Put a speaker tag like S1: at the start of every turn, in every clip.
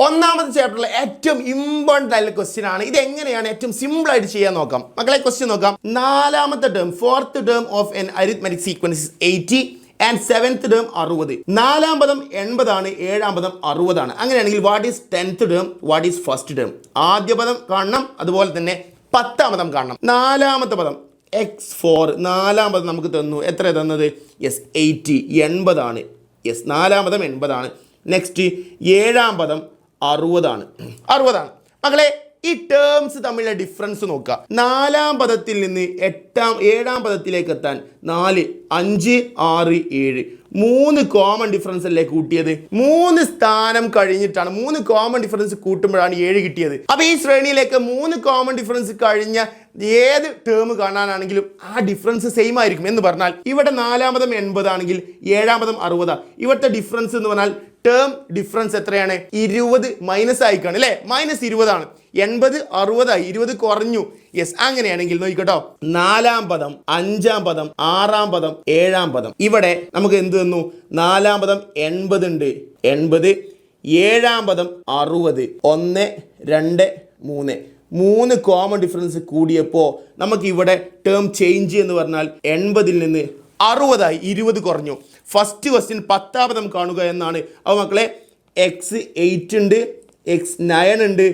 S1: ഒന്നാമത്തെ ചാപ്റ്ററിലെ ഏറ്റവും ഇമ്പോർട്ടൻ്റ് ആയിട്ടുള്ള ക്വസ്റ്റ്യൻ ആണ്. ഇത് എങ്ങനെയാണ് ഏറ്റവും സിമ്പിൾ ആയിട്ട് ചെയ്യാൻ നോക്കാം. മക്കളെ ക്വസ്റ്റ്യൻ നോക്കാം. നാലാമത്തെ term fourth term of N arithmetic sequence 80 and seventh term 60. നാലാം പദം 80 ആണ്, ഏഴാം പദം 60 ആണ്. അങ്ങനെയാണെങ്കിൽ what is 10th term, what is first term? ആദ്യ പദം കാണണം, അതുപോലെ തന്നെ 10ാം പദം കാണണം. നാലാമത്തെ പദം x4, നാലാം പദം നമുക്ക് തന്നു. എത്ര തന്നത്? യെസ് 80, 80 ആണ്. യെസ് നാലാം പദം 80 ആണ്. നെക്സ്റ്റ് ഏഴാം പദം 60 ആണ്. മക്കളെ ഈ ടേംസ് തമ്മിലുള്ള ഡിഫറൻസ് നോക്കുക. നാലാം പദത്തിൽ നിന്ന് ഏഴാം പദത്തിലേക്ക് എത്താൻ 4, 5, 6, 7 3 കോമൺ ഡിഫറൻസ് അല്ലേ കൂട്ടിയത്? 3 സ്ഥാനം കഴിഞ്ഞിട്ടാണ് 3 കോമൺ ഡിഫറൻസ് കൂട്ടുമ്പോഴാണ് 7 കിട്ടിയത്. അപ്പൊ ഈ ശ്രേണിയിലേക്ക് 3 കോമൺ ഡിഫറൻസ് കഴിഞ്ഞ ഏത് ടേം കാണാനാണെങ്കിലും ആ ഡിഫറൻസ് സെയിം ആയിരിക്കും. എന്ന് പറഞ്ഞാൽ ഇവിടെ നാലാം പദം 80 ആണെങ്കിൽ ഏഴാം പദം 60. ഇവിടുത്തെ ഡിഫറൻസ് എന്ന് പറഞ്ഞാൽ ടേം ഡിഫറൻസ് എത്രയാണ്? 20 മൈനസ് ആയിക്കാണ് അല്ലേ? -20 ആണ്. 80 60 ആയി, 20 കുറഞ്ഞു. യെസ് അങ്ങനെയാണെങ്കിൽ നോക്കിക്കോട്ടോ, നാലാം പദം, അഞ്ചാം പദം, ആറാം പദം, ഏഴാം പദം. ഇവിടെ നമുക്ക് എന്ത് തന്നു? നാലാം പദം 80 ഉണ്ട്, 80. ഏഴാം പദം 60, 1, 2, 3. 3 കോമൺ ഡിഫറൻസ് കൂടിയപ്പോൾ നമുക്ക് ഇവിടെ ടേം ചേഞ്ച് എന്ന് പറഞ്ഞാൽ 80 നിന്ന് 60 ആയി, 20 കുറഞ്ഞു. ഫസ്റ്റ് ക്വസ്റ്റ്യൻ 10ാം പദം കാണുക എന്നാണ്. അപ്പോൾ മക്കളെ x8 ഉണ്ട്, x9 ഉണ്ട്,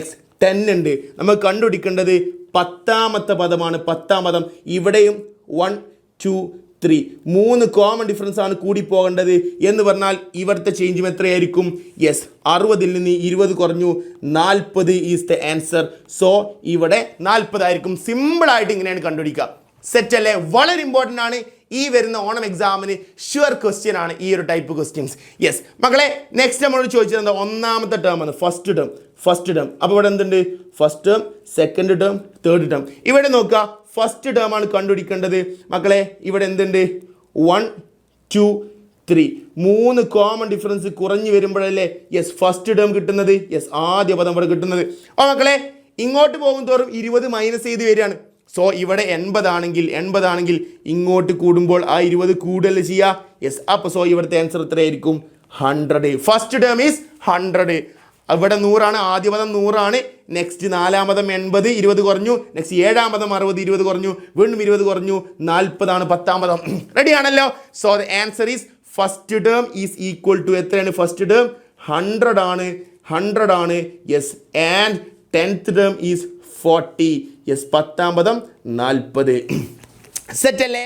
S1: x10 ഉണ്ട്. നമ്മൾ കണ്ടുപിടിക്കേണ്ടത് 10ാമത്തെ പദമാണ്. 10ാം പദം ഇവിടെയും 1, 2, 3 3 കോമൺ ഡിഫറൻസ് ആണ് കൂടി പോകേണ്ടത്. എന്ന് പറഞ്ഞാൽ ഇവിടുത്തെ ചേഞ്ചും എത്രയായിരിക്കും? യെസ് 60 നിന്ന് 20 കുറഞ്ഞു, 40 ഈസ് ദ ആൻസർ. സോ ഇവിടെ 40 ആയിരിക്കും. സിമ്പിളായിട്ട് ഇങ്ങനെയാണ് കണ്ടുപിടിക്കുക. സെറ്റ് അല്ലേ? വളരെ ഇമ്പോർട്ടൻ്റ് ആണ്. ഈ വരുന്ന ഓണം എക്സാമിന് ഷുവർ ക്വസ്റ്റ്യൻ ആണ് ഈ ഒരു ടൈപ്പ് ക്വസ്റ്റ്യൻസ്. യെസ് മക്കളെ നെക്സ്റ്റ് നമ്മളോട് ചോദിച്ചത് എന്താ? ഒന്നാമത്തെ ടേം ആണ് ഫസ്റ്റ് ടേം. അപ്പോൾ ഇവിടെ എന്തുണ്ട്? First term, second term, third term. ഇവിടെ നോക്കുക, ഫസ്റ്റ് ടേം ആണ് കണ്ടുപിടിക്കേണ്ടത്. മക്കളെ ഇവിടെ എന്തുണ്ട്? 1, 2, 3 3 കോമൺ ഡിഫറൻസ് കുറഞ്ഞു വരുമ്പോഴല്ലേ യെസ് ഫസ്റ്റ് ടേം കിട്ടുന്നത്. യെസ് ആദ്യ പദം ഇവിടെ കിട്ടുന്നത്. അപ്പോൾ മക്കളെ ഇങ്ങോട്ട് പോകും തോറും 20 മൈനസ് ചെയ്ത് വരികയാണ്. സോ ഇവിടെ 80 ആണെങ്കിൽ ഇങ്ങോട്ട് കൂടുമ്പോൾ ആ 20 കൂടുതൽ ചെയ്യുക. യെസ് അപ്പോൾ സോ ഇവിടുത്തെ ആൻസർ എത്രയായിരിക്കും? 100. First term is 100. ഇവിടെ 100 ആണ്, ആദ്യ പദം 100 ആണ്. നെക്സ്റ്റ് നാലാം പദം 80, 20 കുറഞ്ഞു. നെക്സ്റ്റ് ഏഴാം പദം 60, 20 കുറഞ്ഞു. വീണ്ടും 20 കുറഞ്ഞു, 40 ആണ് 10ാം പദം. റെഡി ആണല്ലോ? So the answer is first term is equal to എത്രയാണ്? ഫസ്റ്റ് ടേം 100 ആണ്. Yes and 10th term is 40. Yes 10ാം പദം 40. സെറ്റ് അല്ലേ?